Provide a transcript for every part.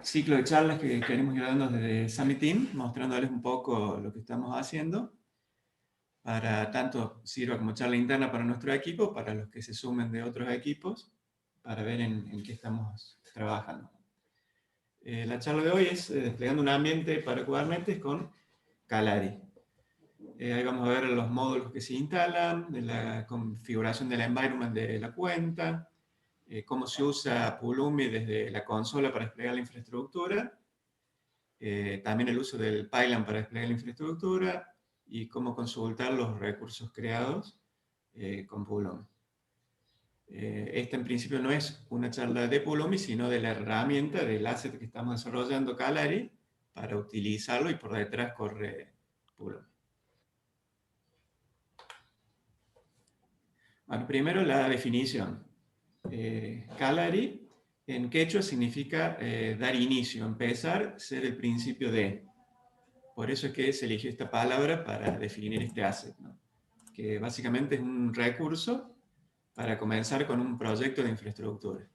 ciclo de charlas que queremos ir dando desde Summit Team, mostrándoles un poco lo que estamos haciendo, para tanto sirva como charla interna para nuestro equipo, para los que se sumen de otros equipos, para ver en qué estamos trabajando. La charla de hoy es desplegando un ambiente para Kubernetes con Kalari. Ahí vamos a ver los módulos que se instalan, de la configuración del environment de la cuenta, cómo se usa Pulumi desde la consola para desplegar la infraestructura, también el uso del Python para desplegar la infraestructura y cómo consultar los recursos creados con Pulumi. Esta en principio no es una charla de Pulumi, sino de la herramienta, del asset que estamos desarrollando Kalari para utilizarlo, y por detrás corre Pulumi. Bueno, primero la definición. Kalari en quechua significa dar inicio, empezar, ser el principio de. Por eso es que se eligió esta palabra para definir este asset, ¿no? Que básicamente es un recurso para comenzar con un proyecto de infraestructura.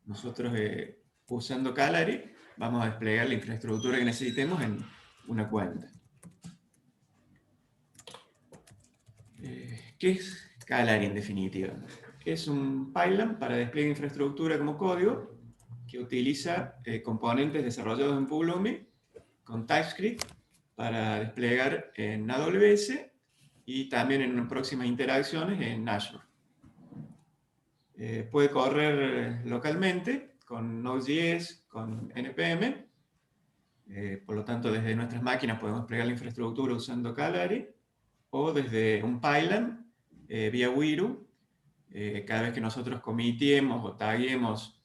Nosotros, usando Kalari, vamos a desplegar la infraestructura que necesitemos en una cuenta. ¿Qué es Kalari en definitiva? Es un pipeline para despliegue de infraestructura como código que utiliza componentes desarrollados en Pulumi con TypeScript para desplegar en AWS y también en próximas interacciones en Azure. Puede correr localmente con Node.js, con NPM. Por lo tanto, desde nuestras máquinas podemos desplegar la infraestructura usando Kalari, o desde un pipeline vía Wiru. Cada vez que nosotros comitiemos o taguemos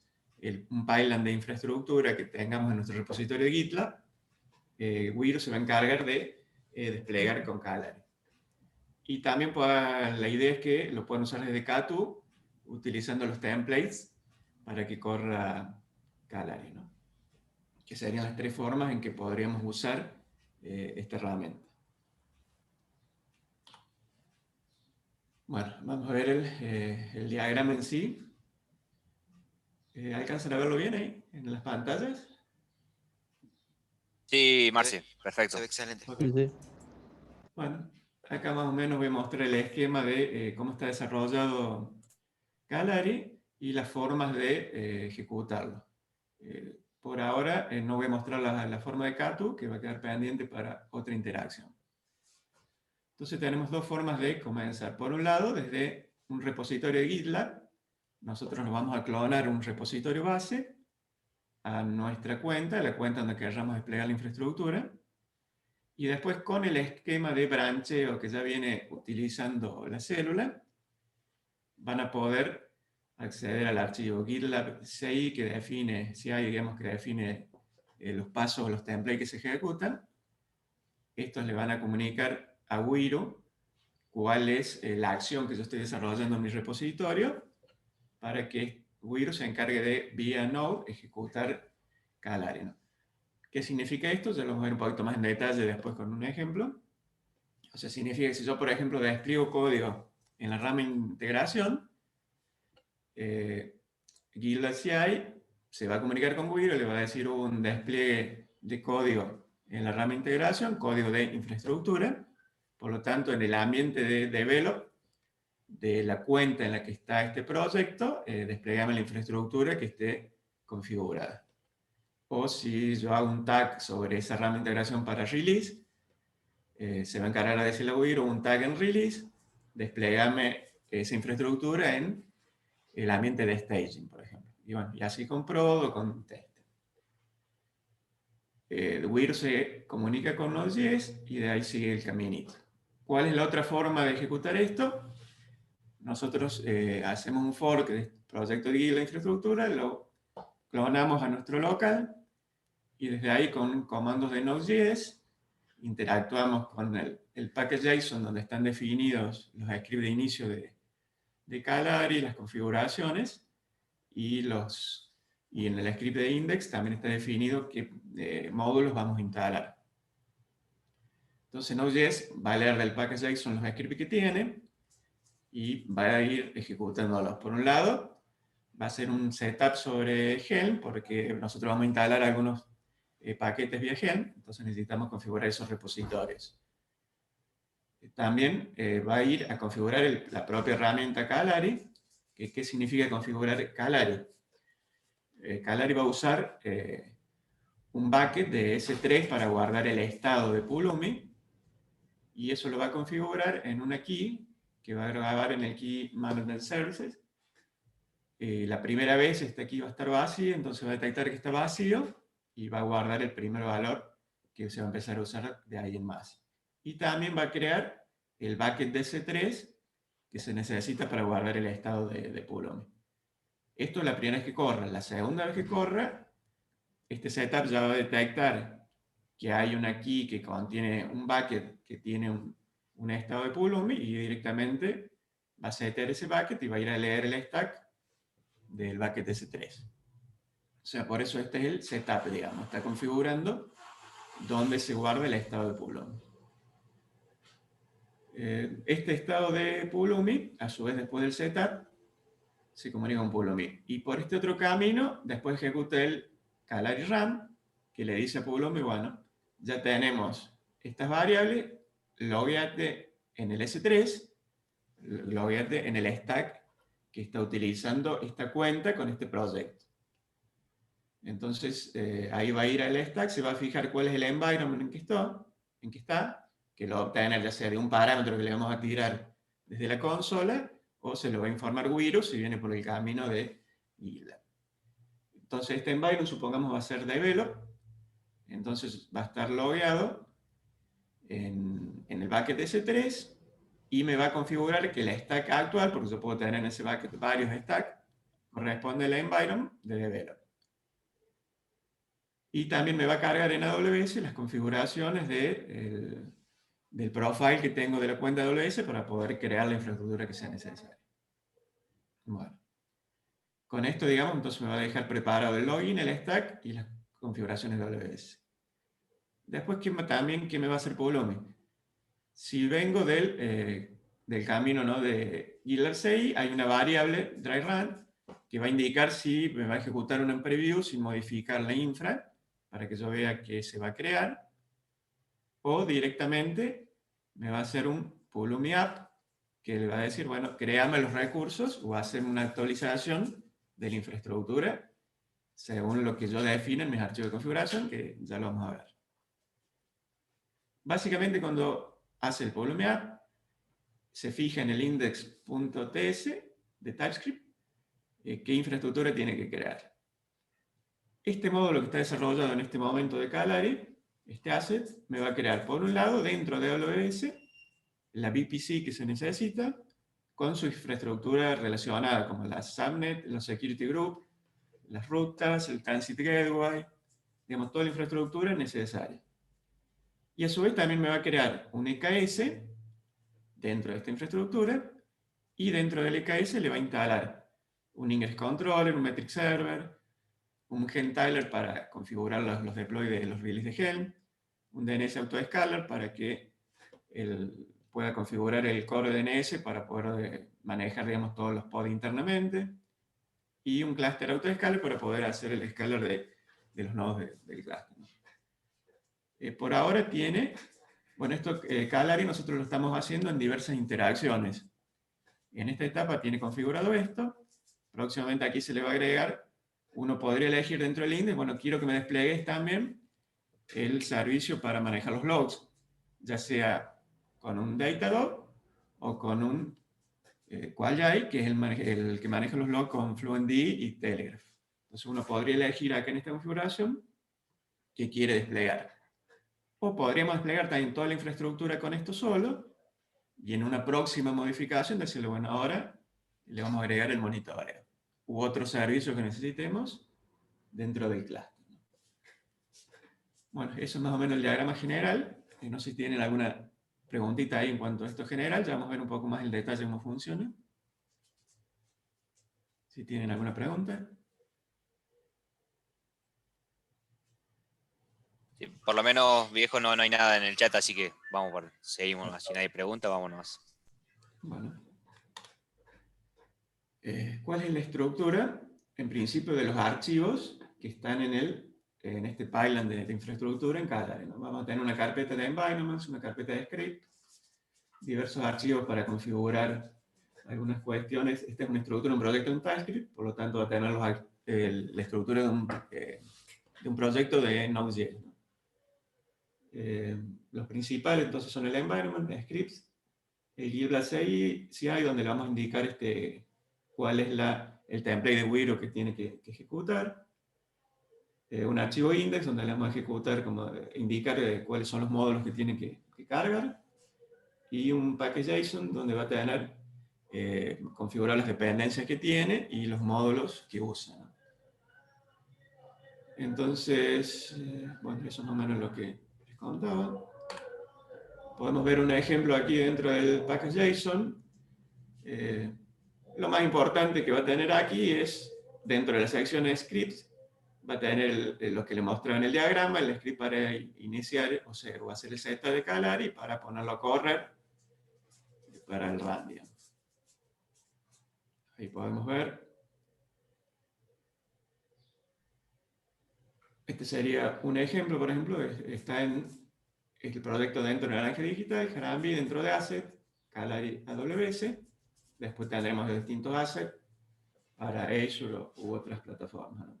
un pipeline de infraestructura que tengamos en nuestro repositorio de GitLab, Wiru se va a encargar de desplegar con Kalari. Y también la idea es que lo puedan usar desde Katu, utilizando los templates para que corra Kalari, ¿no? Que serían las tres formas en que podríamos usar esta herramienta. Bueno, vamos a ver el diagrama en sí. ¿Alcanzan a verlo bien ahí, en las pantallas? Sí, Marci, perfecto. Se ve excelente. Okay. Sí. Bueno, acá más o menos voy a mostrar el esquema de cómo está desarrollado Kalari y las formas de ejecutarlo. Por ahora no voy a mostrar la forma de Katu, que va a quedar pendiente para otra interacción. Entonces tenemos dos formas de comenzar. Por un lado, desde un repositorio de GitLab, nosotros nos vamos a clonar un repositorio base a nuestra cuenta, la cuenta donde queramos desplegar la infraestructura, y después con el esquema de brancheo que ya viene utilizando la célula, van a poder acceder al archivo GitLab CI que define, digamos, que define los pasos o los templates que se ejecutan. Estos le van a comunicar a Wiru cuál es la acción que yo estoy desarrollando en mi repositorio, para que Wiru se encargue de, vía Node, ejecutar Kalari, ¿no? ¿Qué significa esto? Ya lo vamos a ver un poquito más en detalle después con un ejemplo. O sea, significa que si yo, por ejemplo, despliego código en la rama integración, GitLab CI se va a comunicar con Wiru y le va a decir un despliegue de código en la rama integración, código de infraestructura. Por lo tanto, en el ambiente de develop de la cuenta en la que está este proyecto, desplegame la infraestructura que esté configurada. O si yo hago un tag sobre esa rama de integración para release, se va a encargar de decirle a Wiru un tag en release, desplegame esa infraestructura en el ambiente de staging, por ejemplo. Y bueno, y así con prod o con test. Wiru se comunica con Node.js y de ahí sigue el caminito. ¿Cuál es la otra forma de ejecutar esto? Nosotros hacemos un fork del proyecto de GitLab infraestructura, lo clonamos a nuestro local y desde ahí con comandos de Node.js interactuamos con el package JSON donde están definidos los scripts de inicio de Kalari, las configuraciones, y en el script de index también está definido qué módulos vamos a instalar. Entonces Node.js va a leer del package JSON los scripts que tiene y va a ir ejecutándolos. Por un lado, va a ser un setup sobre Helm, porque nosotros vamos a instalar algunos paquetes vía Helm, entonces necesitamos configurar esos repositorios. También va a ir a configurar la propia herramienta Calari. ¿Qué significa configurar Calari? Calari va a usar un bucket de S3 para guardar el estado de Pulumi, y eso lo va a configurar en una key que va a grabar en el Key Management Services. La primera vez esta key va a estar vacía, entonces va a detectar que está vacío y va a guardar el primer valor que se va a empezar a usar de ahí en más. Y también va a crear el bucket de S3 que se necesita para guardar el estado de Pulumi. Esto es la primera vez que corra. La segunda vez que corra, este setup ya va a detectar que hay una key que contiene un bucket que tiene un estado de Pulumi, y directamente va a setear ese bucket y va a ir a leer el stack del bucket S3. O sea, por eso este es el setup, digamos. Está configurando dónde se guarda el estado de Pulumi. Este estado de Pulumi, a su vez, después del setup, se comunica con Pulumi. Y por este otro camino, después ejecuta el Calari run, que le dice a Pulumi, bueno, ya tenemos estas variables, logueate en el S3, logueate en el stack que está utilizando esta cuenta con este proyecto. Entonces, ahí va a ir al stack, se va a fijar cuál es el environment en que está, que lo va a obtener ya sea de un parámetro que le vamos a tirar desde la consola, o se lo va a informar Wiro si viene por el camino de GitLab. Entonces, este environment, supongamos, va a ser develop, entonces va a estar logueado en el bucket S3, y me va a configurar que el stack actual, porque yo puedo tener en ese bucket varios stacks, corresponde al environment de develop. Y también me va a cargar en AWS las configuraciones del profile que tengo de la cuenta AWS para poder crear la infraestructura que sea necesaria. Bueno, con esto, digamos, entonces me va a dejar preparado el login, el stack y las configuraciones de AWS. Después, ¿qué me va a hacer Pulumi? Si vengo del camino, ¿no?, de GitLab CI, hay una variable dry-run que va a indicar si me va a ejecutar una preview sin modificar la infra, para que yo vea que se va a crear, o directamente me va a hacer un Pulumi app que le va a decir, bueno, créame los recursos o hacerme una actualización de la infraestructura según lo que yo define en mis archivos de configuración, que ya lo vamos a ver. Básicamente, cuando hace el Pulumi app, se fija en el index.ts de TypeScript qué infraestructura tiene que crear. Este módulo que está desarrollado en este momento de Calari, este asset, me va a crear, por un lado, dentro de AWS, la VPC que se necesita, con su infraestructura relacionada, como la subnet, los security group, las rutas, el transit gateway, digamos, toda la infraestructura necesaria. Y a su vez también me va a crear un EKS dentro de esta infraestructura, y dentro del EKS le va a instalar un ingress controller, un metric server, un gentiler para configurar los deploy de los releases de Helm, un DNS autoscaler para que él pueda configurar el core DNS para poder manejar, digamos, todos los pods internamente, y un cluster autoscaler para poder hacer el escaler de los nodos del cluster. Por ahora tiene, bueno, esto Calari nosotros lo estamos haciendo en diversas interacciones. En esta etapa tiene configurado esto. Próximamente aquí se le va a agregar, uno podría elegir dentro del index, bueno, quiero que me despliegues también el servicio para manejar los logs, ya sea con un Datadog o con un Qualjai, que es el que maneja los logs con FluentD y Telegraph. Entonces uno podría elegir acá en esta configuración que quiere desplegar. O podríamos desplegar también toda la infraestructura con esto solo, y en una próxima modificación decirle, bueno, ahora le vamos a agregar el monitoreo u otro servicio que necesitemos dentro del cluster. Bueno, eso es más o menos el diagrama general. No sé si tienen alguna preguntita ahí en cuanto a esto general. Ya vamos a ver un poco más el detalle de cómo funciona. Si tienen alguna pregunta. Sí, por lo menos, viejo, no hay nada en el chat, así que seguimos. Si nadie pregunta, vámonos. Bueno. ¿Cuál es la estructura? en principio, de los archivos que están en este pipeline de infraestructura en Calari, ¿no? Vamos a tener una carpeta de environments, una carpeta de script, diversos archivos para configurar algunas cuestiones. Esta es una estructura, un proyecto en TypeScript, por lo tanto va a tener la estructura de un proyecto de Node.js, ¿no? Los principales entonces son el environment, de scripts, el GitLab CI, donde le vamos a indicar cuál es el template de Wiro que tiene que ejecutar, un archivo index donde le vamos a ejecutar, indicar cuáles son los módulos que tiene que cargar, y un package.json donde va a tener configurar las dependencias que tiene y los módulos que usa, ¿no? Entonces, bueno, eso es más o menos lo que les contaba. Podemos ver un ejemplo aquí dentro del package.json. Lo más importante que va a tener aquí es, dentro de la sección de scripts, va a tener lo que le mostraba en el diagrama, el script para iniciar, o sea, va a ser el setup de Calari para ponerlo a correr para el run, digamos. Ahí podemos ver. Este sería un ejemplo, por ejemplo, está en el proyecto dentro de Naranja Digital, Jarambi dentro de Asset, Calari AWS. Después tendremos distintos assets para Azure u otras plataformas, ¿no?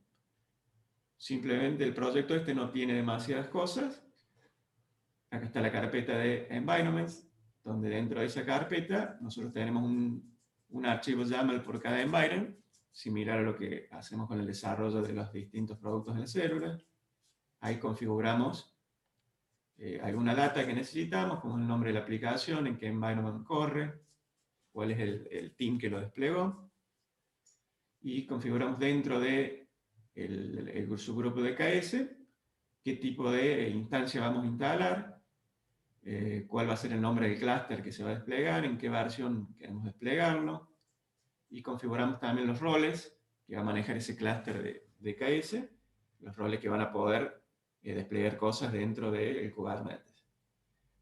Simplemente el proyecto no tiene demasiadas cosas. Acá está la carpeta de environments, donde dentro de esa carpeta nosotros tenemos un archivo YAML por cada environment, similar a lo que hacemos con el desarrollo de los distintos productos de la célula. Ahí configuramos alguna data que necesitamos, como el nombre de la aplicación, en qué environment corre, cuál es el team que lo desplegó, y configuramos dentro de el subgrupo de KS qué tipo de instancia vamos a instalar, cuál va a ser el nombre del clúster que se va a desplegar, en qué versión queremos desplegarlo, y configuramos también los roles que va a manejar ese clúster de KS, los roles que van a poder desplegar cosas dentro del Kubernetes.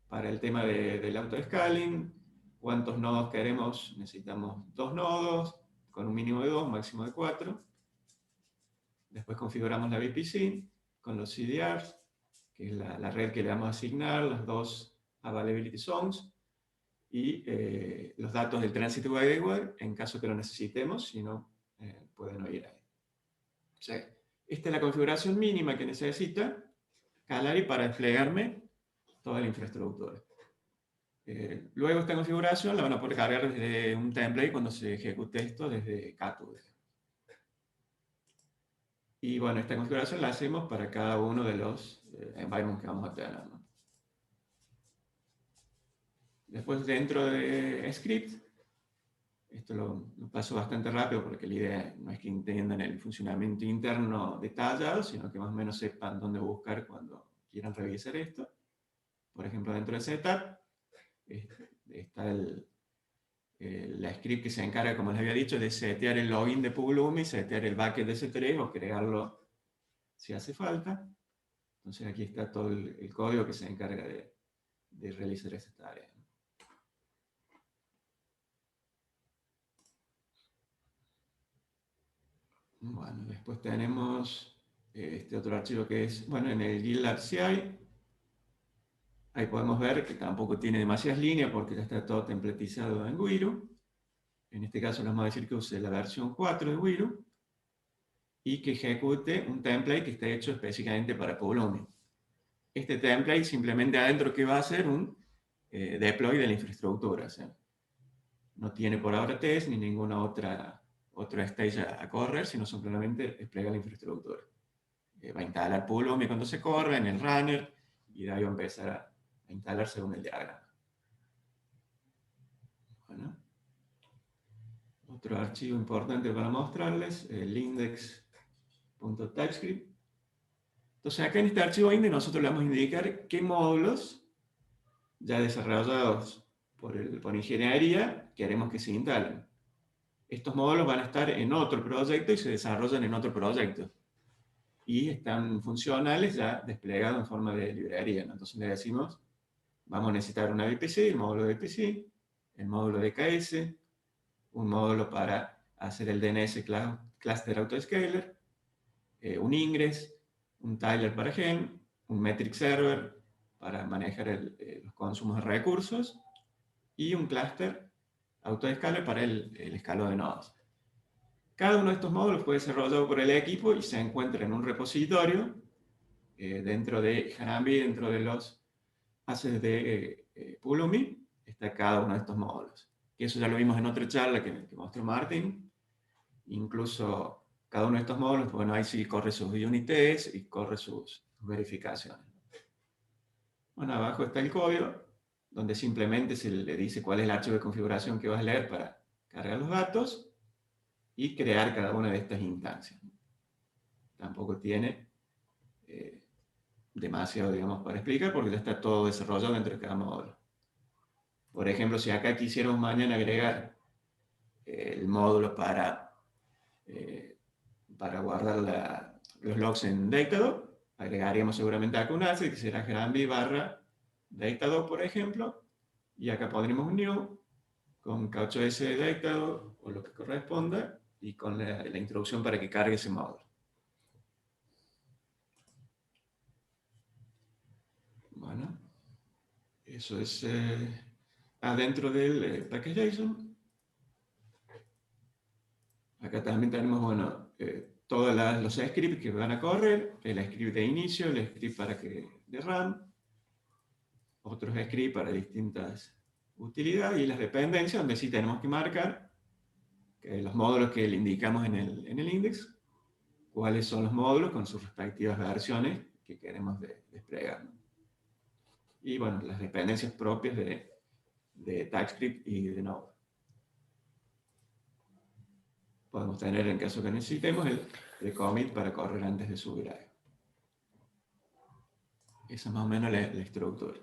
Para el tema del auto-scaling, cuántos nodos queremos, necesitamos 2 nodos, con un mínimo de 2, un máximo de 4. Después configuramos la VPC con los CDRs, que es la red que le vamos a asignar, las 2 availability zones, y los datos del Transit Gateway en caso que lo necesitemos, si no, pueden oír ahí. O sea, esta es la configuración mínima que necesita Calari para desplegarme toda la infraestructura. Luego esta configuración la van a poder cargar desde un template cuando se ejecute esto desde Katu. Y bueno, esta configuración la hacemos para cada uno de los environments que vamos a tener, ¿no? Después dentro de script, esto lo paso bastante rápido porque la idea no es que entiendan el funcionamiento interno detallado, sino que más o menos sepan dónde buscar cuando quieran revisar esto. Por ejemplo, dentro de setup está la script que se encarga, como les había dicho, de setear el login de Pulumi, setear el bucket de S3 o crearlo si hace falta. Entonces aquí está todo el código que se encarga de realizar esa tarea. Bueno, después tenemos este otro archivo que es, bueno, en el GitLab CI. Ahí podemos ver que tampoco tiene demasiadas líneas porque ya está todo templatizado en Wiro. En este caso les vamos a decir que use la versión 4 de Wiro y que ejecute un template que está hecho específicamente para Pulumi. Este template simplemente adentro que va a hacer un deploy de la infraestructura. O sea, no tiene por ahora test ni ninguna otra stage a correr, sino simplemente desplega la infraestructura. Va a instalar Pulumi cuando se corre en el runner y de ahí va a empezar a instalar según el diagrama. Bueno. Otro archivo importante para mostrarles, el index.typescript. Entonces acá en este archivo index nosotros le vamos a indicar qué módulos ya desarrollados por ingeniería queremos que se instalen. Estos módulos van a estar en otro proyecto y se desarrollan en otro proyecto. Y están funcionales ya desplegados en forma de librería, ¿no? Entonces le decimos, vamos a necesitar una VPC, el módulo de VPC, el módulo de KS, un módulo para hacer el DNS Cloud cluster autoscaler, un ingress, un tiler para gen, un metric server para manejar los consumos de recursos y un cluster autoscaler para el escalado de nodos. Cada uno de estos módulos fue desarrollado por el equipo y se encuentra en un repositorio dentro de Harambe, dentro de los assets de Pulumi, está cada uno de estos módulos. Y eso ya lo vimos en otra charla que mostró Martin. Incluso cada uno de estos módulos, bueno, ahí sí corre sus unit tests y corre sus verificaciones. Bueno, abajo está el código, donde simplemente se le dice cuál es el archivo de configuración que vas a leer para cargar los datos y crear cada una de estas instancias. Tampoco tiene demasiado, digamos, para explicar, porque ya está todo desarrollado dentro de cada módulo. Por ejemplo, si acá quisiéramos mañana agregar el módulo para guardar los logs en Datadog, agregaríamos seguramente acá un asset que será Harambe barra Datadog, por ejemplo, y acá pondremos un new con K8s de Datadog o lo que corresponda y con la introducción para que cargue ese módulo. Bueno, eso es adentro del package.json. Acá también tenemos, bueno, todos los scripts que van a correr, el script de inicio, el script de run, otros scripts para distintas utilidades y las dependencias, donde sí tenemos que marcar los módulos que le indicamos en el index, cuáles son los módulos con sus respectivas versiones que queremos desplegar. Y bueno, las dependencias propias de TypeScript y de Node. Podemos tener, en caso que necesitemos, el commit para correr antes de subir algo. Esa es más o menos la estructura.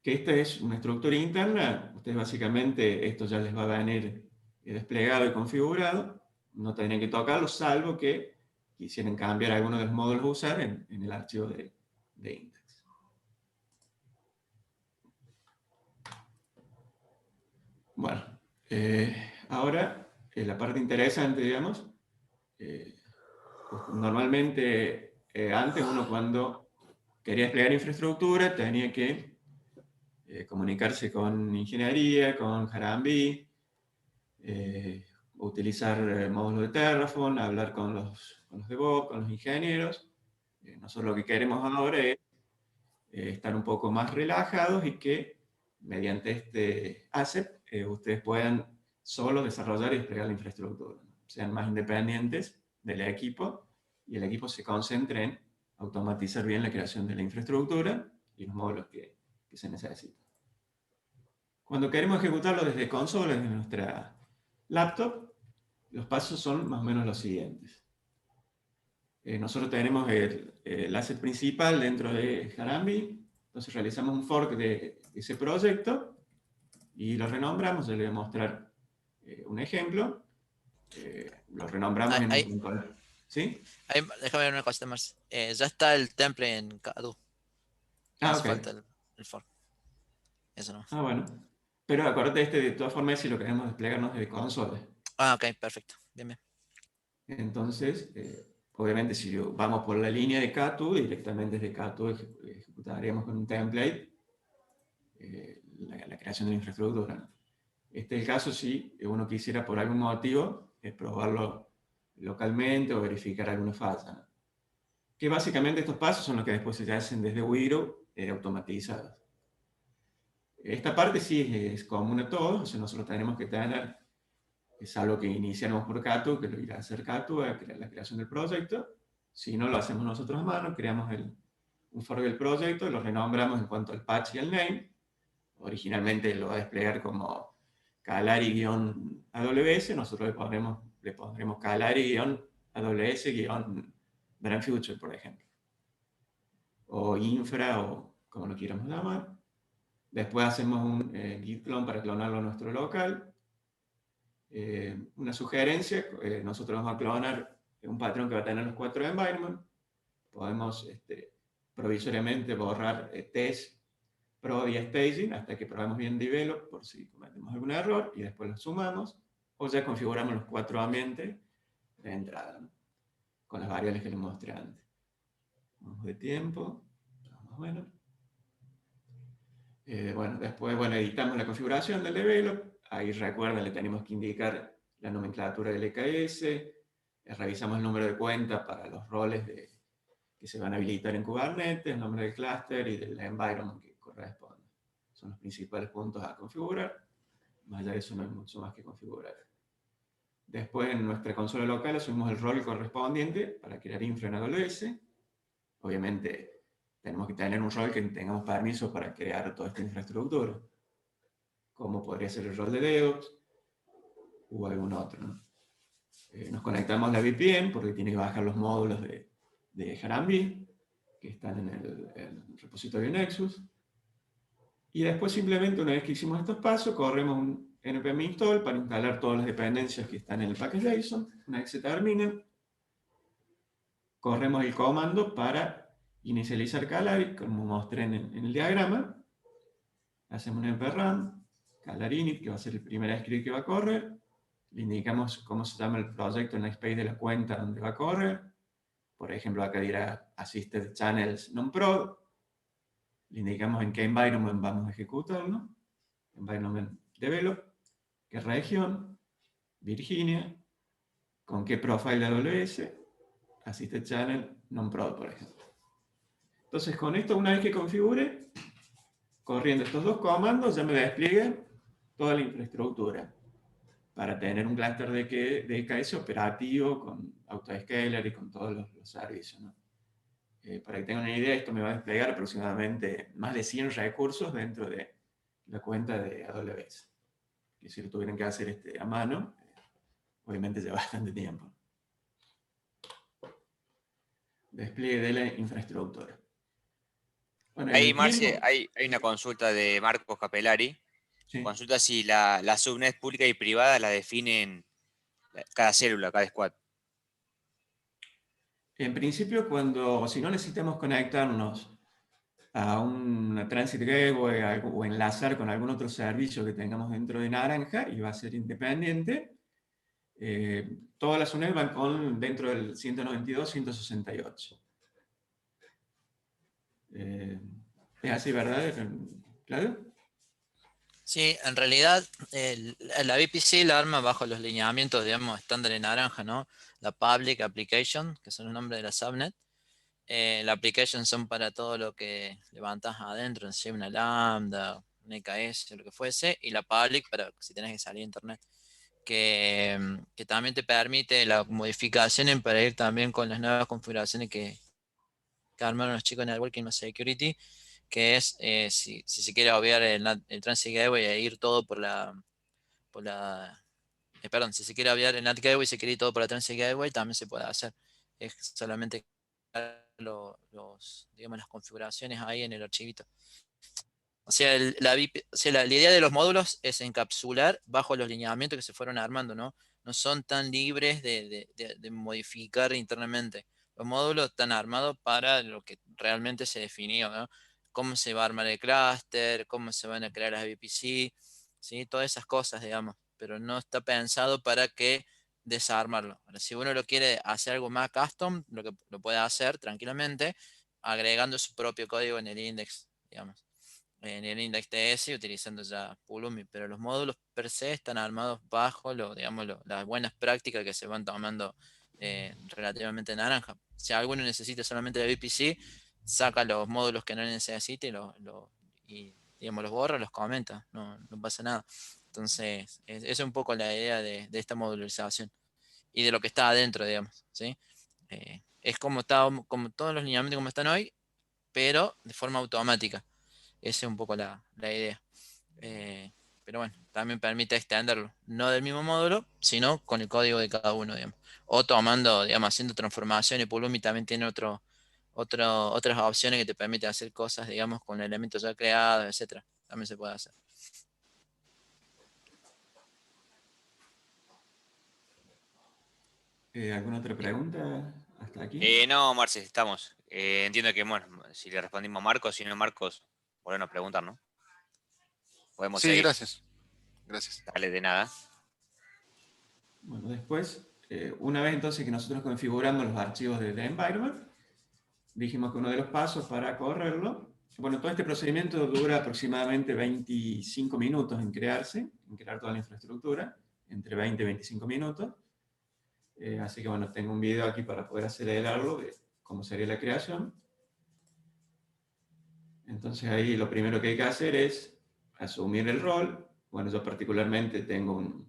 Que esta es una estructura interna, ustedes básicamente, esto ya les va a venir desplegado y configurado, no tendrían que tocarlo, salvo que quisieran cambiar alguno de los módulos a usar en el archivo de index. Bueno, ahora la parte interesante, digamos, pues normalmente antes uno cuando quería desplegar infraestructura tenía que comunicarse con ingeniería, con Harambe, utilizar módulos de Terraform, hablar con los DevOps, con los ingenieros. Nosotros lo que queremos ahora es estar un poco más relajados y que mediante este asset ustedes puedan solo desarrollar y desplegar la infraestructura, ¿no? Sean más independientes del equipo y el equipo se concentre en automatizar bien la creación de la infraestructura y los módulos que se necesitan. Cuando queremos ejecutarlo desde consola, desde nuestra laptop, los pasos son más o menos los siguientes. Nosotros tenemos el asset principal dentro de Harambe, entonces realizamos un fork de ese proyecto y lo renombramos. Yo le voy a mostrar un ejemplo. Lo renombramos ¿sí? Déjame ver una cosa más. Ya está el template en Kadu. No hace falta el fork. Eso no. Ah, bueno. Pero acuérdate, de todas formas, si lo queremos desplegarnos desde consola. Ah, ok, perfecto. Bien, bien. Entonces, obviamente, si vamos por la línea de Katu, directamente desde Katu ejecutaríamos con un template la creación de la infraestructura, ¿no? Este es el caso si uno quisiera por algún motivo probarlo localmente o verificar alguna falla, ¿no? Que básicamente estos pasos son los que después se hacen desde Wiro automatizados. Esta parte sí es común a todos, o sea, nosotros tenemos que tener, es algo que iniciamos por Katu, que lo irá a hacer Katu, a la creación del proyecto. Si no, lo hacemos nosotros a mano, creamos un fork del proyecto, lo renombramos en cuanto al patch y al name. Originalmente lo va a desplegar como Calari-AWS, nosotros le pondremos Calari-AWS-BrandFuture, por ejemplo. O infra, o como lo quieramos llamar. Después hacemos un git clone para clonarlo a nuestro local. Una sugerencia, nosotros vamos a clonar un patrón que va a tener los 4 environments. Podemos provisoriamente borrar test, prod y staging hasta que probemos bien develop por si cometemos algún error y después lo sumamos. O ya configuramos los 4 ambientes de entrada, ¿no? Con las variables que les mostré antes. Vamos de tiempo, más o menos. Bueno, después editamos la configuración del develop. Ahí recuerden, le tenemos que indicar la nomenclatura del EKS. Revisamos el número de cuenta para los roles que se van a habilitar en Kubernetes, el nombre del clúster y del environment que corresponde. Son los principales puntos a configurar. Más allá de eso no hay mucho más que configurar. Después en nuestra consola local asumimos el rol correspondiente para crear infra en AWS. Obviamente tenemos que tener un rol que tengamos permiso para crear toda esta infraestructura, como podría ser el rol de DevOps o algún otro, ¿no? Nos conectamos a la VPN porque tiene que bajar los módulos de Harambee que están en el repositorio Nexus. Y después simplemente una vez que hicimos estos pasos, corremos un npm install para instalar todas las dependencias que están en el package JSON. Una vez que se termine, corremos el comando para inicializar Calari, como mostré en el diagrama. Hacemos un npm calar init, que va a ser el primer script que va a correr. Le indicamos cómo se llama el proyecto en la space de la cuenta donde va a correr. Por ejemplo, acá dirá Assisted Channels Non-Prod. Le indicamos en qué environment vamos a ejecutarlo. Environment Develop. ¿Qué región? Virginia. ¿Con qué profile de AWS? Assisted Channel Non-Prod, por ejemplo. Entonces, con esto, una vez que configure, corriendo estos dos comandos, ya me despliegue toda la infraestructura para tener un clúster de EKS operativo con autoscaler y con todos los servicios, ¿no? Para que tengan una idea, esto me va a desplegar aproximadamente más de 100 recursos dentro de la cuenta de AWS. Que si lo tuvieran que hacer a mano, obviamente lleva bastante tiempo. Despliegue de la infraestructura. Bueno, Ahí, Marce, hay una consulta de Marcos Capellari. Sí. Consulta si la subnet pública y privada la definen cada célula, cada squad. En principio, si no necesitamos conectarnos a una Transit Gateway o enlazar con algún otro servicio que tengamos dentro de Naranja y va a ser independiente, todas las subnets van dentro del 192.168. ¿Es así, verdad, Claudio? Sí, en realidad la VPC la arma bajo los lineamientos, digamos, estándar en naranja, ¿no? La Public Application, que son los nombres de la subnet. La application son para todo lo que levantas adentro, en sí, una lambda, un EKS, lo que fuese, y la public para si tenés que salir a internet, que también te permite la modificación para ir también con las nuevas configuraciones que armaron los chicos en el Networking Security, que es si se quiere obviar el Transit Gateway e ir todo perdón, si se quiere obviar el NAT Gateway y se quiere ir todo por la Transit Gateway, también se puede hacer. Es solamente digamos, las configuraciones ahí en el archivito. O sea, la idea de los módulos es encapsular bajo los lineamientos que se fueron armando, ¿no? No son tan libres de modificar internamente. Los módulos están armados para lo que realmente se definió, ¿no? Cómo se va a armar el clúster, cómo se van a crear las VPC, ¿sí? Todas esas cosas, digamos. Pero no está pensado para que desarmarlo. Ahora, si uno lo quiere hacer algo más custom, lo puede hacer tranquilamente, agregando su propio código en el index, digamos. En el index TS utilizando ya Pulumi, pero los módulos per se están armados bajo las buenas prácticas que se van tomando relativamente naranja. Si alguno necesita solamente la VPC, saca los módulos que no necesite y digamos, los borra, los comenta, no pasa nada. Entonces, esa es un poco la idea de esta modularización y de lo que está adentro, digamos, ¿sí? Es como todos los lineamientos como están hoy, pero de forma automática. Esa es un poco la idea. Pero bueno, también permite extenderlo, no del mismo módulo, sino con el código de cada uno, digamos. O tomando, digamos, haciendo transformaciones. Pulumi también tiene otras opciones que te permiten hacer cosas, digamos, con elementos ya creados, etcétera. También se puede hacer. ¿Alguna otra pregunta hasta aquí? No, Marce, estamos. Entiendo que, bueno, si le respondimos a Marcos, si no Marcos, volvemos a preguntar, ¿no? Podemos Sí, seguir. gracias. Gracias. Dale, de nada. Bueno, después una vez entonces que nosotros configuramos los archivos de environment, dijimos que uno de los pasos para correrlo, bueno, todo este procedimiento dura aproximadamente 25 minutos en crearse, en crear toda la infraestructura, entre 20 y 25 minutos. Así que bueno, tengo un video aquí para poder acelerarlo de cómo sería la creación. Entonces ahí lo primero que hay que hacer es asumir el rol. Bueno, yo particularmente tengo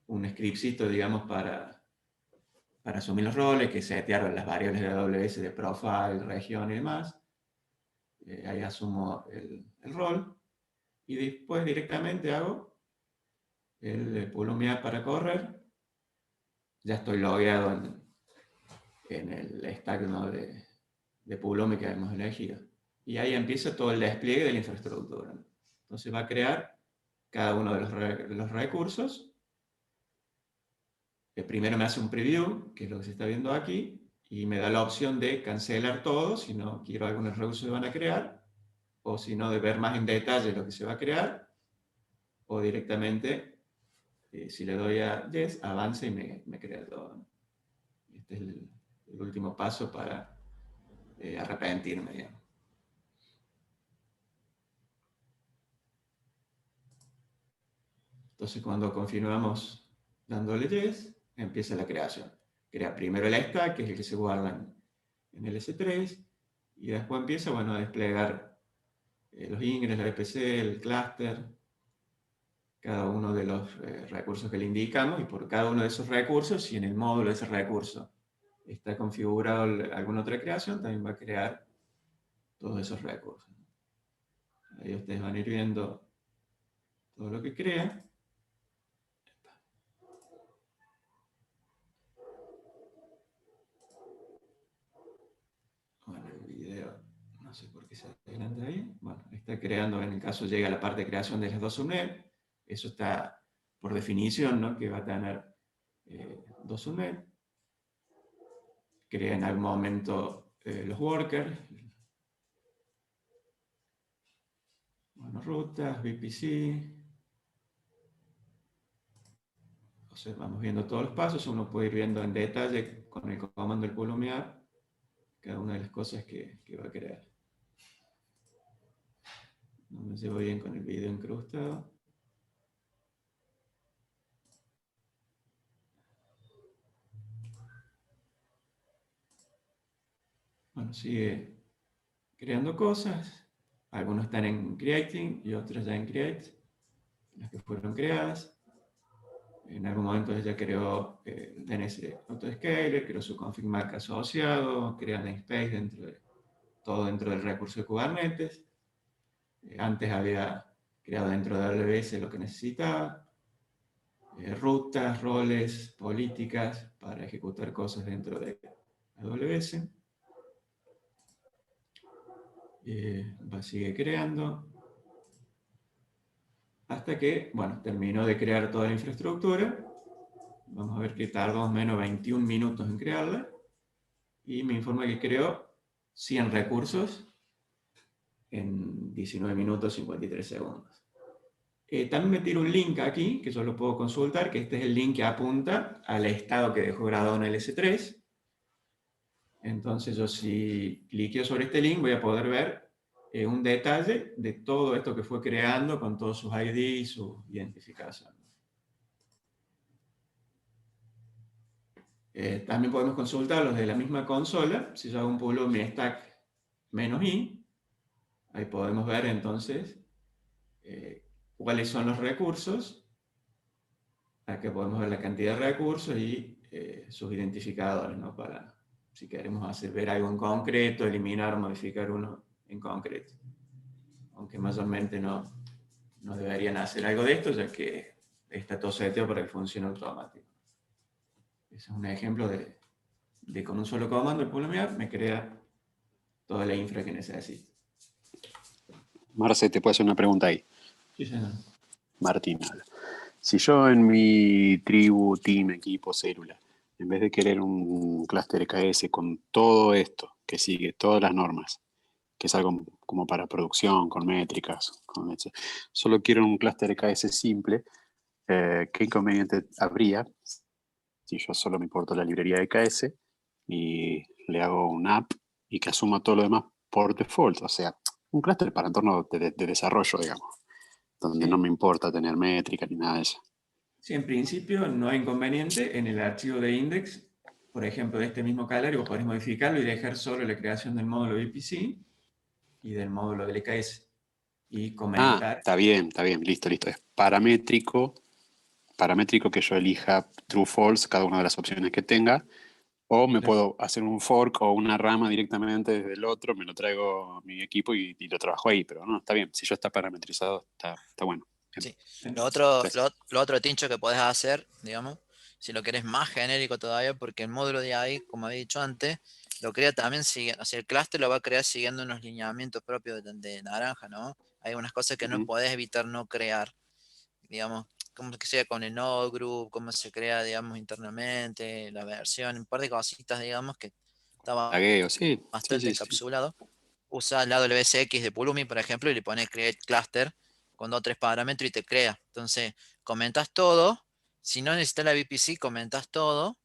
un scriptcito, digamos, para asumir los roles, que setearon las variables de AWS de profile, región y demás. Ahí asumo el rol. Y después directamente hago el Pulumi para correr. Ya estoy logueado en el stack, ¿no?, de Pulumi que hemos elegido. Y ahí empieza todo el despliegue de la infraestructura. Entonces va a crear cada uno de los recursos. Primero me hace un preview, que es lo que se está viendo aquí, y me da la opción de cancelar todo si no quiero algunos recursos que se van a crear, o si no, de ver más en detalle lo que se va a crear, o directamente, si le doy a Yes, avanza y me crea todo. Este es el último paso para arrepentirme, digamos. Entonces, cuando confirmamos dándole Yes, empieza la creación. Crea primero el stack, que es el que se guarda en el S3, y después empieza, bueno, a desplegar los ingres, la VPC, el clúster, cada uno de los recursos que le indicamos, y por cada uno de esos recursos, si en el módulo de ese recurso está configurado alguna otra creación, también va a crear todos esos recursos. Ahí ustedes van a ir viendo todo lo que crea. Bueno, el video, no sé por qué se adelanta ahí. Bueno, está creando, en el caso llega a la parte de creación de las dos subnets. Eso está por definición, ¿no?, que va a tener dos subnets. Crea en algún momento los workers. Bueno, rutas, VPC. O sea, vamos viendo todos los pasos. Uno puede ir viendo en detalle con el comando del pulumear cada una de las cosas que va a crear. No me llevo bien con el video incrustado. Bueno, sigue creando cosas. Algunos están en Creating y otros ya en Create, las que fueron creadas. En algún momento ella creó el DNS Autoscaler, creó su config mark asociado, crea namespace todo dentro del recurso de Kubernetes. Antes había creado dentro de AWS lo que necesitaba. Rutas, roles, políticas para ejecutar cosas dentro de AWS. Sigue creando. Hasta que, bueno, terminó de crear toda la infraestructura. Vamos a ver que tardó más o menos 21 minutos en crearla. Y me informa que creó 100 recursos en 19 minutos 53 segundos. También me tiro un link aquí, que yo lo puedo consultar, que este es el link que apunta al estado que dejó grabado en el S3. Entonces yo, si cliqueo sobre este link, voy a poder ver un detalle de todo esto que fue creando con todos sus ID y su identificación. También podemos consultarlos de la misma consola. Si yo hago un pulumi stack -i, ahí podemos ver entonces cuáles son los recursos. Aquí podemos ver la cantidad de recursos y sus identificadores, ¿no?, para si queremos ver algo en concreto, eliminar o modificar uno en concreto. Aunque mayormente no deberían hacer algo de esto, ya que está todo seteado para que funcione automático. Ese es un ejemplo de con un solo comando, el pulumear, me crea toda la infra que necesito. Marce, ¿te puedo hacer una pregunta ahí? Sí, señor. Martín habla. Si yo en mi tribu, team, equipo, célula, en vez de querer un clúster EKS con todo esto que sigue, todas las normas, que es algo como para producción, con métricas, solo quiero un clúster EKS simple, ¿qué inconveniente habría Si yo solo me importo la librería de KS y le hago un app y que asuma todo lo demás por default, o sea, un clúster para entorno de desarrollo, digamos, donde Sí. no me importa tener métrica ni nada de eso. Sí, en principio no hay inconveniente en el archivo de index, por ejemplo, de este mismo Calari, vos podés modificarlo y dejar solo la creación del módulo VPC y del módulo del LKS. Y comentar. Está bien, listo. Es paramétrico que yo elija true, false, cada una de las opciones que tenga, o me Claro. puedo hacer un fork o una rama directamente desde el otro, me lo traigo a mi equipo y lo trabajo ahí, pero no, está bien, si ya está parametrizado, está bueno. Bien. Sí. Lo otro, Gracias. lo otro tincho que podés hacer, digamos, si lo querés más genérico todavía, porque el módulo de ahí, como había dicho antes, lo crea también siguiendo, o sea, el clúster lo va a crear siguiendo unos lineamientos propios de naranja, ¿no? Hay unas cosas que no Ujú. podés evitar no crear, digamos, como que sea con el node group, cómo se crea, digamos, internamente, la versión, un par de cositas, digamos, que estaba Tagueo, sí, bastante sí. encapsulado. Usa la WSX de Pulumi, por ejemplo, y le pone create cluster con 2 o 3 parámetros y te crea. Entonces, comentas todo. Si no necesitas la VPC, comentas todo.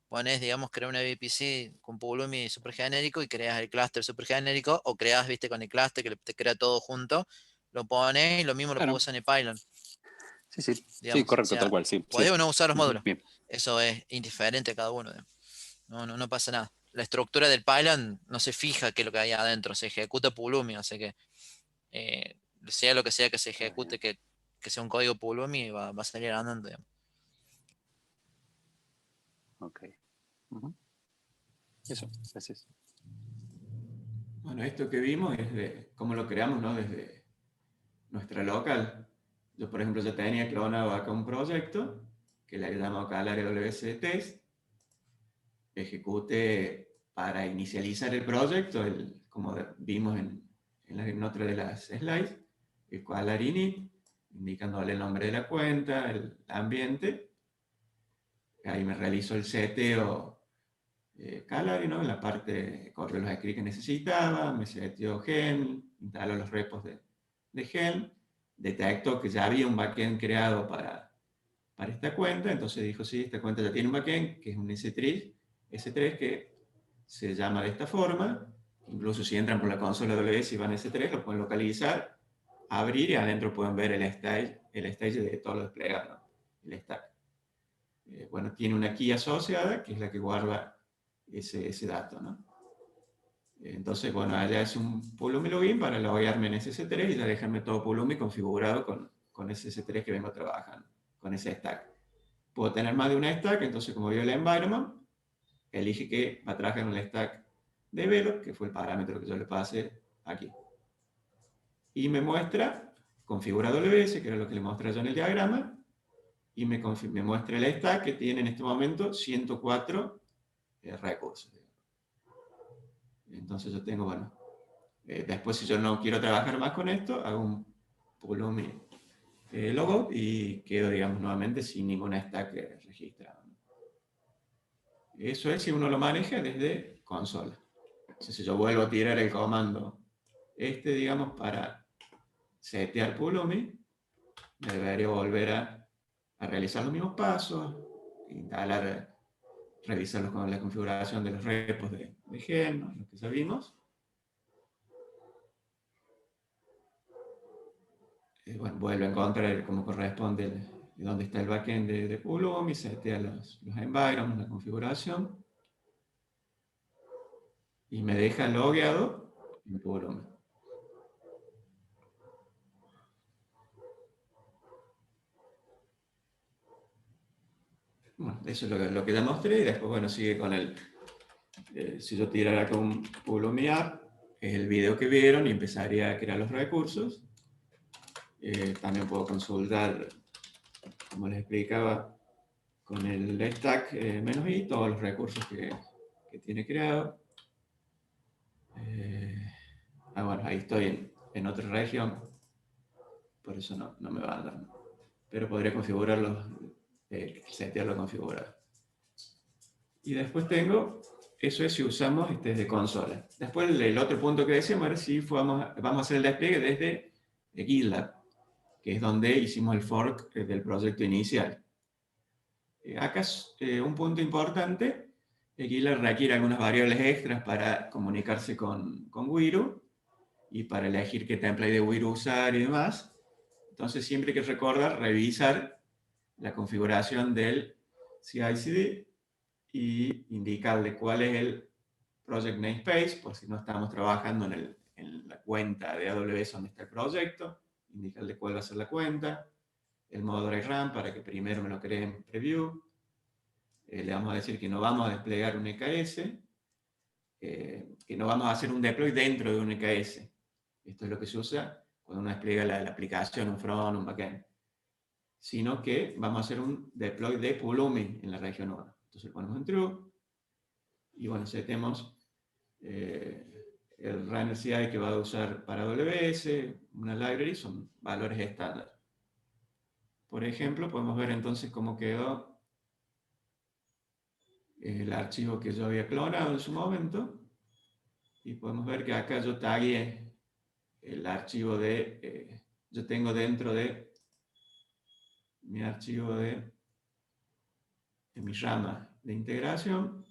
Pones, digamos, crear una VPC con Pulumi super genérico y creas el cluster super genérico, o creas, viste, con el cluster que te crea todo junto. Lo pones y lo mismo lo puedo Claro, usar en el pylon, sí, digamos. O correcto, tal sea, cual, sí. podés o no usar los Ujú, módulos. bien. Eso es indiferente a cada uno. No pasa nada. La estructura del pylon no se fija qué es lo que hay adentro, se ejecuta Pulumi, así que sea lo que sea que se Está ejecute, bien. que sea un código Pulumi, va a salir andando, digamos. Ok. Ujú. Eso, gracias. Bueno, esto que vimos es de cómo lo creamos, ¿no? Desde nuestra local. Yo, por ejemplo, ya tenía clonado acá un proyecto que le he llamado Calari WS Test. Ejecute para inicializar el proyecto, como vimos en otra de las slides, el Calari init, indicándole el nombre de la cuenta, el ambiente. Ahí me realizo el seteo Calari, ¿no? En la parte corrió los scripts que necesitaba, me seteo Helm, instaló los repos de Helm, detectó que ya había un backend creado para esta cuenta, entonces dijo, sí, esta cuenta ya tiene un backend, que es un S3 que se llama de esta forma, incluso si entran por la consola WS y van a S3, lo pueden localizar, abrir y adentro pueden ver el stage de todo lo desplegado, ¿no? El stack. Bueno, tiene una key asociada, que es la que guarda ese dato, ¿no? Entonces, bueno, allá es un Pulumi login para loguearme en ese S3 y ya dejarme todo Pulumi configurado con ese S3 que vengo trabajando, con ese stack. Puedo tener más de una stack, entonces como veo el environment, elige que va a trabajar en el stack de Velo, que fue el parámetro que yo le pasé aquí. Y me muestra configura WS, que era lo que le mostré yo en el diagrama, y me muestra el stack que tiene en este momento 104 recursos. Entonces yo tengo, bueno, después si yo no quiero trabajar más con esto, hago un Pulumi logout y quedo, digamos, nuevamente sin ninguna stack registrada. Eso es si uno lo maneja desde consola. Entonces, si yo vuelvo a tirar el comando digamos, para setear Pulumi, me debería volver a realizar los mismos pasos, instalar, revisarlos con la configuración de los repos de Helm, ¿no? Lo que ya vimos. Bueno, vuelvo a encontrar como corresponde dónde está el backend de Pulumi, setea los environments, la configuración, y me deja logueado en Pulumi. Bueno, eso es lo que ya mostré, y después, bueno, sigue con si yo tirara con un Pulumi app, es el video que vieron y empezaría a crear los recursos. También puedo consultar, como les explicaba, con el stack -i todos los recursos que tiene creado. Bueno, ahí estoy en otra región, por eso no me va a dar. Pero podría configurarlo, setearlo configurado. Y después tengo, eso es si usamos de consola. Después el otro punto que decíamos era si vamos a hacer el despliegue desde GitLab, que es donde hicimos el fork del proyecto inicial. Acá es un punto importante. Gitlab requiere algunas variables extras para comunicarse con Wiru y para elegir qué template de Wiru usar y demás. Entonces siempre hay que recordar revisar la configuración del CI/CD y indicarle cuál es el project namespace, por si no estamos trabajando en la cuenta de AWS donde está el proyecto, indicarle cuál va a ser la cuenta, el modo dry run para que primero me lo cree en preview. Le vamos a decir que no vamos a desplegar un EKS, que no vamos a hacer un deploy dentro de un EKS. Esto es lo que se usa cuando uno despliega la aplicación, un front, un backend. Sino que vamos a hacer un deploy de Pulumi en la región 1. Entonces lo ponemos en true. Y bueno, setemos el runner CI que va a usar para AWS, una library, son valores estándar. Por ejemplo, podemos ver entonces cómo quedó el archivo que yo había clonado en su momento. Y podemos ver que acá yo tagué el archivo de... yo tengo dentro de mi archivo de mi rama de integración.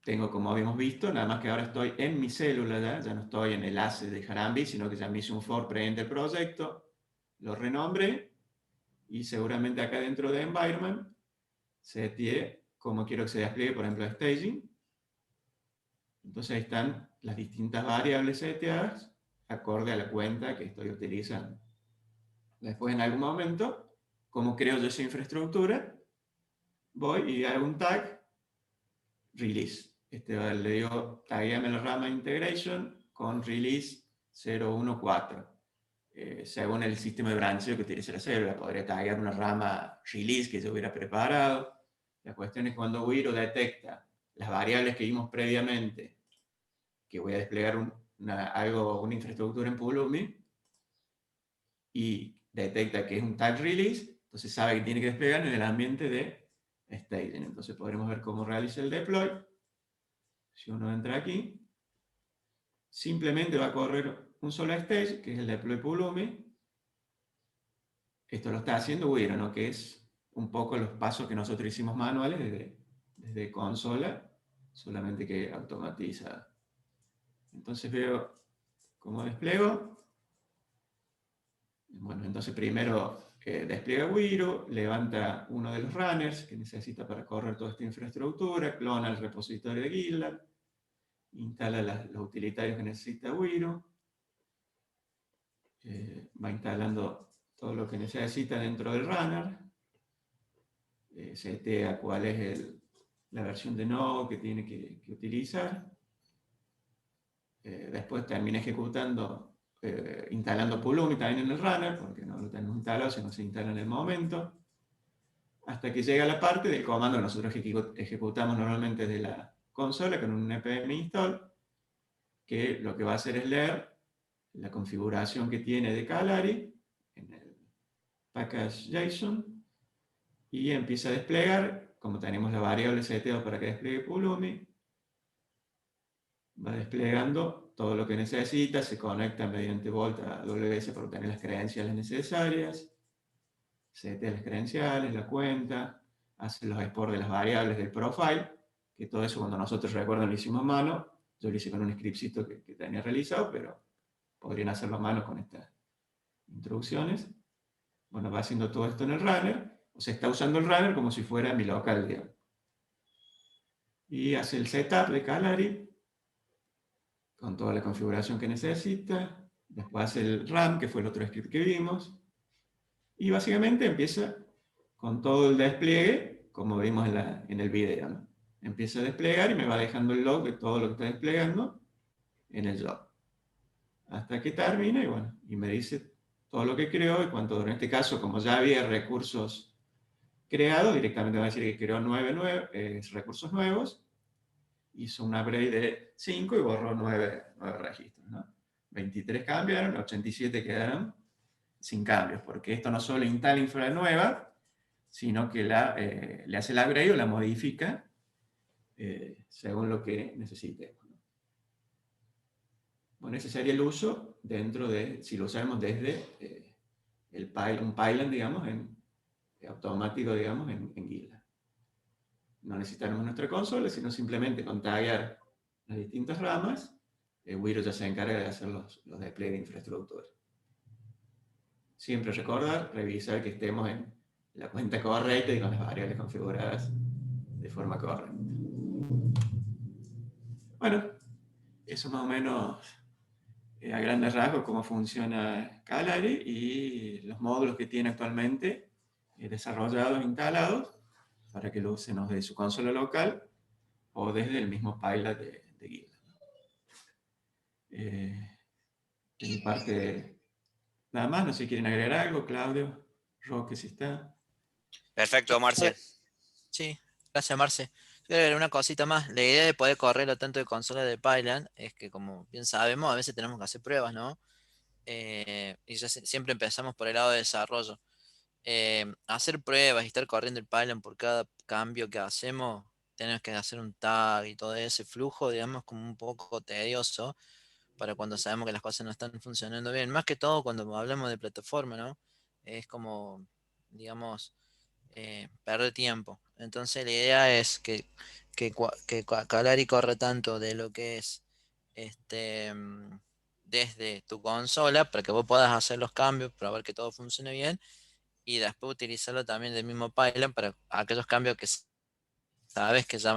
Tengo, como habíamos visto, nada más que ahora estoy en mi célula ya no estoy en el asset de Jarambi, sino que ya me hice un for pre del proyecto, lo renombré, y seguramente acá dentro de environment seteé cómo quiero que se despliegue, por ejemplo, staging. Entonces ahí están las distintas variables seteadas acorde a la cuenta que estoy utilizando. Después, en algún momento, como creo yo esa infraestructura, voy y hago un tag release. Le digo, taguéame la rama integration con release 014. Según el sistema de brancheo que utilice la célula, podría taguear una rama release que yo hubiera preparado. La cuestión es cuando Wiro detecta las variables que vimos previamente, que voy a desplegar una infraestructura en Pulumi, y detecta que es un tag release, entonces sabe que tiene que desplegar en el ambiente de staging. Entonces podremos ver cómo realiza el deploy. Si uno entra aquí, simplemente va a correr un solo stage, que es el deploy Pulumi. Esto lo está haciendo Wiro, ¿no? Que es un poco los pasos que nosotros hicimos manuales desde consola, solamente que automatiza. Entonces veo cómo despliego. Bueno, entonces primero despliega Wiro, levanta uno de los runners que necesita para correr toda esta infraestructura, clona el repositorio de GitLab, instala los utilitarios que necesita Wiro, va instalando todo lo que necesita dentro del runner, setea cuál es la versión de Node que tiene que utilizar, después termina ejecutando, instalando Pulumi también en el runner, porque no lo tenemos instalado, sino se instala en el momento, hasta que llega la parte del comando que nosotros ejecutamos normalmente desde la consola con un npm install, que lo que va a hacer es leer la configuración que tiene de Calari en el package JSON y empieza a desplegar. Como tenemos la variable seteo para que despliegue Pulumi, va desplegando todo lo que necesita, se conecta mediante Vault a AWS para obtener las credenciales necesarias, setea las credenciales, la cuenta, hace los exports de las variables del profile, que todo eso cuando nosotros, recuerdan, lo hicimos a mano. Yo lo hice con un scriptcito que tenía realizado, pero podrían hacerlo a mano con estas introducciones. Bueno, va haciendo todo esto en el runner, o sea, está usando el runner como si fuera mi local, digamos. Y hace el setup de Calari, con toda la configuración que necesita. Después hace el run, que fue el otro script que vimos. Y básicamente empieza con todo el despliegue, como vimos en el video, ¿no? Empieza a desplegar y me va dejando el log de todo lo que está desplegando en el job. Hasta que termina y bueno, y me dice todo lo que creó y cuánto duró. En este caso, como ya había recursos creados, directamente va a decir que creó 9 recursos nuevos, hizo un upgrade de 5 y borró 9 registros, ¿no? 23 cambiaron, 87 quedaron sin cambios, porque esto no solo instala infra nueva, sino que le hace el upgrade o la modifica según lo que necesite. Bueno, ese sería el uso dentro de, si lo usamos desde un pylon, digamos, en automático, digamos, en GitLab. No necesitaremos nuestra consola, sino simplemente con taguear las distintas ramas, Wiro ya se encarga de hacer los despliegues de infraestructura. Siempre recordar, revisar que estemos en la cuenta correcta y con las variables configuradas de forma correcta. Bueno, eso más o menos a grandes rasgos cómo funciona Calari y los módulos que tiene actualmente desarrollados, instalados, para que lo usen desde su consola local o desde el mismo pilot de GitLab. De mi parte, nada más, no sé si quieren agregar algo, Claudio, Roque, si está. Perfecto, Marce. Sí, gracias, Marce. Yo creo que una cosita más. La idea de poder correrlo tanto de consola de Python es que, como bien sabemos, a veces tenemos que hacer pruebas, ¿no? Y ya siempre empezamos por el lado de desarrollo. Hacer pruebas y estar corriendo el Python por cada cambio que hacemos, tenemos que hacer un tag y todo ese flujo, digamos, como un poco tedioso para cuando sabemos que las cosas no están funcionando bien. Más que todo cuando hablamos de plataforma, ¿no? Es como, digamos, perder tiempo. Entonces la idea es que Calari corra tanto de lo que es desde tu consola para que vos puedas hacer los cambios, probar que todo funcione bien y después utilizarlo también del mismo Python para aquellos cambios que sabes que ya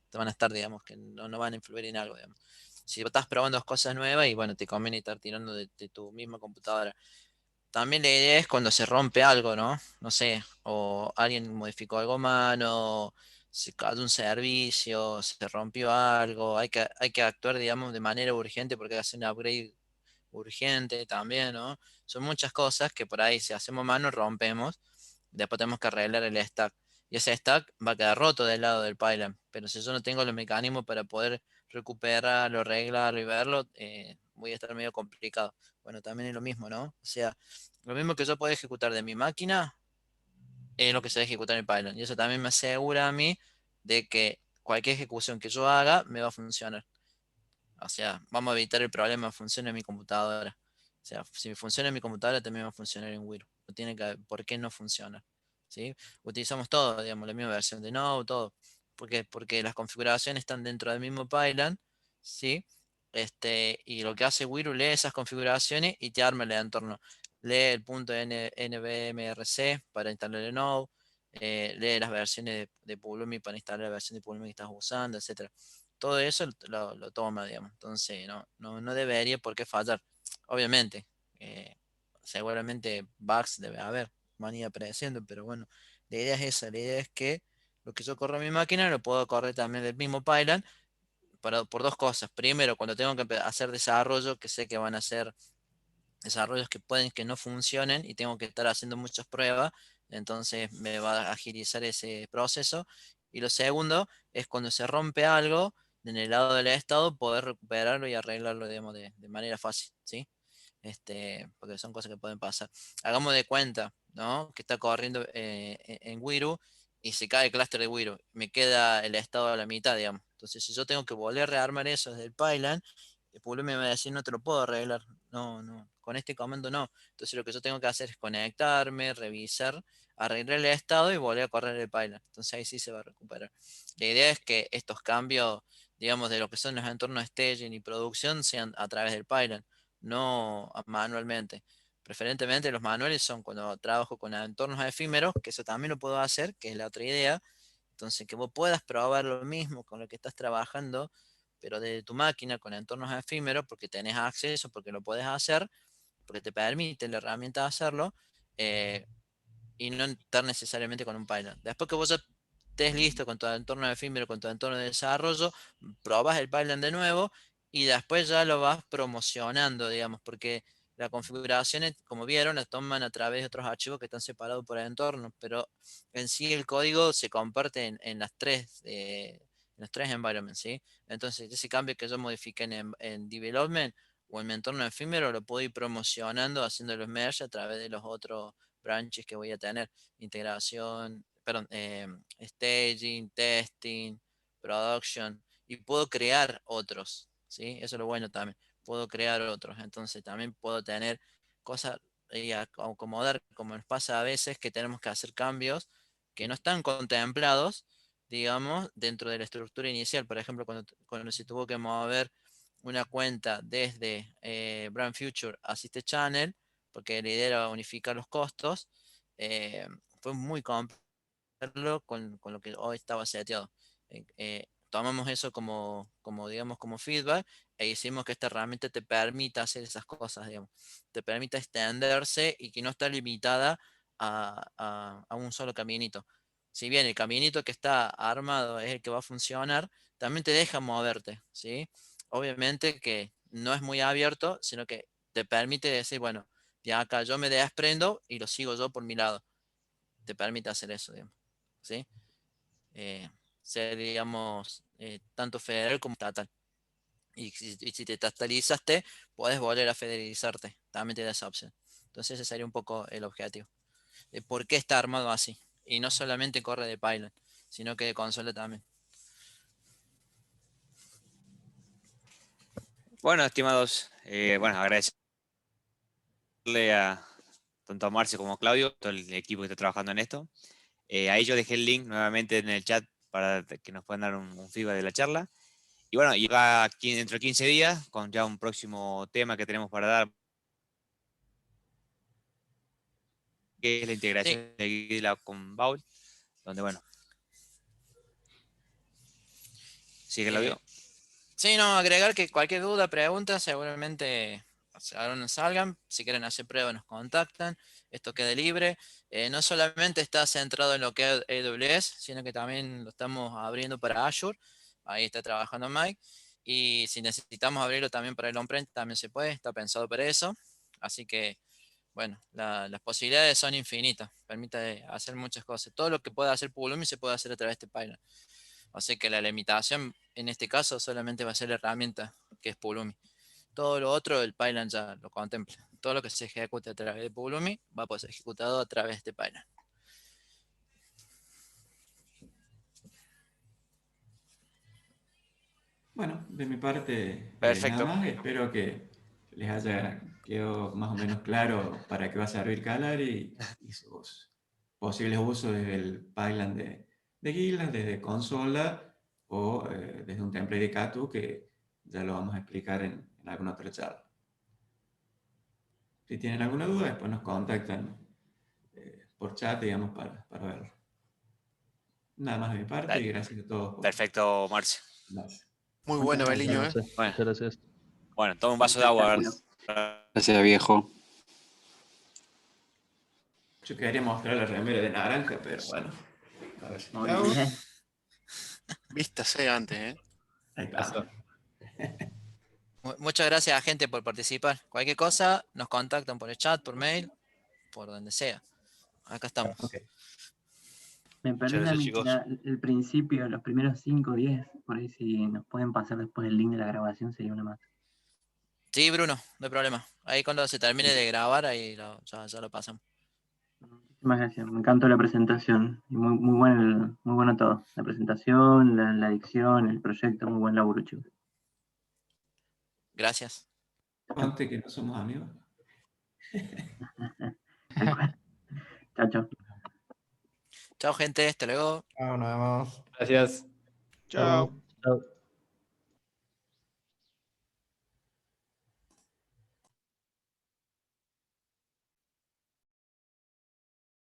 te van a estar, digamos, que no van a influir en algo, digamos. Si vos estás probando dos cosas nuevas y bueno, te conviene estar tirando de tu misma computadora. También la idea es cuando se rompe algo, ¿no? No sé, o alguien modificó algo a mano, se cayó un servicio, se rompió algo, hay que actuar, digamos, de manera urgente porque hay que hacer un upgrade urgente también, ¿no? Son muchas cosas que por ahí si hacemos mano rompemos, después tenemos que arreglar el stack. Y ese stack va a quedar roto del lado del pylon, pero si yo no tengo los mecanismos para poder recuperarlo, arreglarlo y verlo, voy a estar medio complicado. Bueno, también es lo mismo, ¿no? O sea, lo mismo que yo puedo ejecutar de mi máquina es lo que se va a ejecutar en el Python. Y eso también me asegura a mí de que cualquier ejecución que yo haga me va a funcionar. O sea, vamos a evitar el problema de funciona en mi computadora. O sea, si funciona en mi computadora también va a funcionar en Wiro. No tiene que, ¿por qué no funciona? ¿Sí? Utilizamos todo, digamos, la misma versión de Node, todo. ¿Por qué? Porque las configuraciones están dentro del mismo Python, ¿sí? Y lo que hace Wiro lee esas configuraciones y te arma el entorno. Lee el punto NVMRC para instalar el Node, lee las versiones de Pulumi para instalar la versión de Pulumi que estás usando, etcétera. Todo eso lo toma, digamos. Entonces, no debería por qué fallar. Obviamente, seguramente bugs debe haber, van a ir apareciendo, pero bueno, la idea es esa. La idea es que lo que yo corro en mi máquina lo puedo correr también del mismo Python por dos cosas. Primero, cuando tengo que hacer desarrollo, que sé que van a ser desarrollos que pueden que no funcionen y tengo que estar haciendo muchas pruebas, entonces me va a agilizar ese proceso. Y lo segundo es cuando se rompe algo en el lado del estado, poder recuperarlo y arreglarlo, digamos, de manera fácil, ¿sí? Porque son cosas que pueden pasar. Hagamos de cuenta, ¿no? Que está corriendo en Wiru y se cae el clúster de Wiru. Me queda el estado a la mitad, digamos. Entonces, si yo tengo que volver a rearmar eso desde el Python, el Pulumi me va a decir, no te lo puedo arreglar. No, con este comando no. Entonces, lo que yo tengo que hacer es conectarme, revisar, arreglar el estado y volver a correr el Python. Entonces, ahí sí se va a recuperar. La idea es que estos cambios, digamos, de lo que son los entornos staging y producción sean a través del Python, no manualmente. Preferentemente los manuales son cuando trabajo con entornos efímeros, que eso también lo puedo hacer, que es la otra idea. Entonces, que vos puedas probar lo mismo con lo que estás trabajando, pero desde tu máquina con entornos efímeros, porque tenés acceso, porque lo puedes hacer, porque te permite la herramienta hacerlo, eh, y no estar necesariamente con un Python. Después que vos ya estés listo con tu entorno efímero, con tu entorno de desarrollo, probas el Python de nuevo y después ya lo vas promocionando, digamos, porque las configuraciones, como vieron, las toman a través de otros archivos que están separados por el entorno, pero en sí el código se comparte en los tres environments, ¿sí? Entonces, ese cambio que yo modifique en development o en mi entorno efímero lo puedo ir promocionando, haciendo los merge a través de los otros branches que voy a tener, integración, perdón, staging, testing, production, y puedo crear otros, ¿sí? Eso es lo bueno también, puedo crear otros, entonces también puedo tener cosas y acomodar, como nos pasa a veces, que tenemos que hacer cambios que no están contemplados, digamos, dentro de la estructura inicial. Por ejemplo, cuando se tuvo que mover una cuenta desde Brand Future a System Channel, porque la idea era unificar los costos, fue muy complejo con lo que hoy estaba seteado. Tomamos eso digamos, como feedback e hicimos que esta herramienta te permita hacer esas cosas, digamos. Te permita extenderse y que no está limitada a un solo caminito. Si bien el caminito que está armado es el que va a funcionar, también te deja moverte, ¿sí? Obviamente que no es muy abierto, sino que te permite decir, bueno, ya acá yo me desprendo y lo sigo yo por mi lado. Te permite hacer eso, digamos, ¿sí? Ser, digamos, tanto federal como estatal. Y si te estatalizaste, puedes volver a federalizarte. También te da esa opción. Entonces ese sería un poco el objetivo. De por qué está armado así. Y no solamente corre de Python, sino que de consola también. Bueno, estimados, bueno, agradecerle a tanto a Marce como a Claudio, todo el equipo que está trabajando en esto. Ahí yo dejé el link nuevamente en el chat para que nos puedan dar un feedback de la charla. Y bueno, y va aquí dentro de 15 días con ya un próximo tema que tenemos para dar, que es la integración Sí, de GitLab con Baul, donde bueno, sí que lo vio. sí, no, agregar que cualquier duda, pregunta, seguramente ahora nos salgan. Si quieren hacer pruebas, nos contactan. Esto quede libre. No solamente está centrado en lo que es AWS, sino que también lo estamos abriendo para Azure. Ahí está trabajando Mike. Y si necesitamos abrirlo también para el on-prem, también se puede. Está pensado para eso. Así que, bueno, las posibilidades son infinitas. Permite hacer muchas cosas. Todo lo que pueda hacer Pulumi se puede hacer a través de Python. Así que la limitación en este caso solamente va a ser la herramienta, que es Pulumi. Todo lo otro el Python ya lo contempla. Todo lo que se ejecute a través de Pulumi va a poder ser ejecutado a través de Python. Bueno, de mi parte, nada Perfecto. más. Espero que les haya quedado más o menos claro para qué va a servir Calar y sus posibles usos desde el pipeline de GitLab, desde consola o desde un template de Katu que ya lo vamos a explicar en alguna otra charla. Si tienen alguna duda, después nos contactan por chat, digamos, para verlo. Nada más de mi parte y Dale. gracias a todos por Perfecto, Marce. darse. Muy Muchas bueno, gracias. Beliño, ¿eh? Bueno, Muchas gracias. bueno, toma un vaso de agua. A ver. Gracias, viejo. Yo quería mostrar la remera de naranja, pero bueno. A ver si la hago. Vístase antes, ¿eh? Ahí está. Muchas gracias a gente por participar. Cualquier cosa nos contactan por el chat, por mail, por donde sea. Acá estamos. Ok. Me Muchas perdí gracias, chicos. el principio, los primeros 5 o 10, por ahí si nos pueden pasar después el link de la grabación sería una más. Sí, Bruno, no hay problema. Ahí cuando se termine de grabar, ahí ya lo pasamos. Muchísimas gracias, me encantó la presentación, y muy bueno todo. La presentación, la dicción, el proyecto, muy buen laburo, chicos. Gracias. Conte que no somos amigos. Tal cual. Chao, chao. Chao, gente. Hasta luego. Chao, nos vemos. Gracias. Chao. Chao.